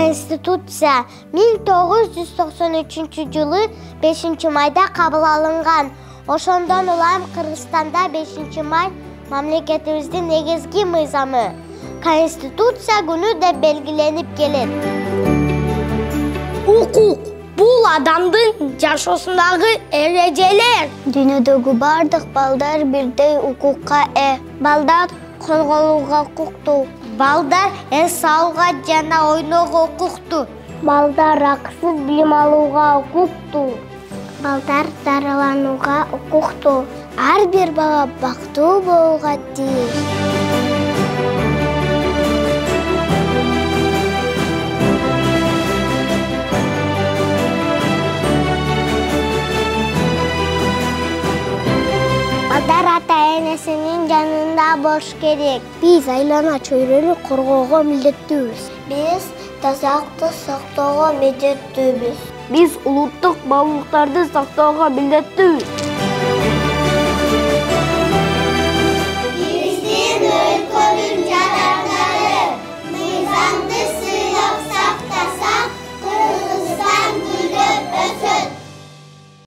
Konstitutsiya 1993-жылы 5-майда кабыл алынган. Ошондон улам Кыргызстанда 5-май мамлекетибиздин негизги мыйзамы. Конституция күнү деп белгиленип келет. Укук бул адамдын жашоосундагы эрежелер. Дүйнөдөгү бардык балдар бирдей укукка Балдар корголууга укуктуу. Балдар эс алууга жана ойноого укуктуу. Балдар акысыз билим алууга укуктуу. Балдар дарыланууга укуктуу. Ар бир бала бактылуу болууга тийиш. Балдар ата-энесинин жанында болуш керек. Биз айлана чөйрөнү коргоого милдеттүүбүз. Биз тазалыкты сактоого милдеттүүбүз. Биз улуттук баалуулуктарды сактоого милдеттүүбүз.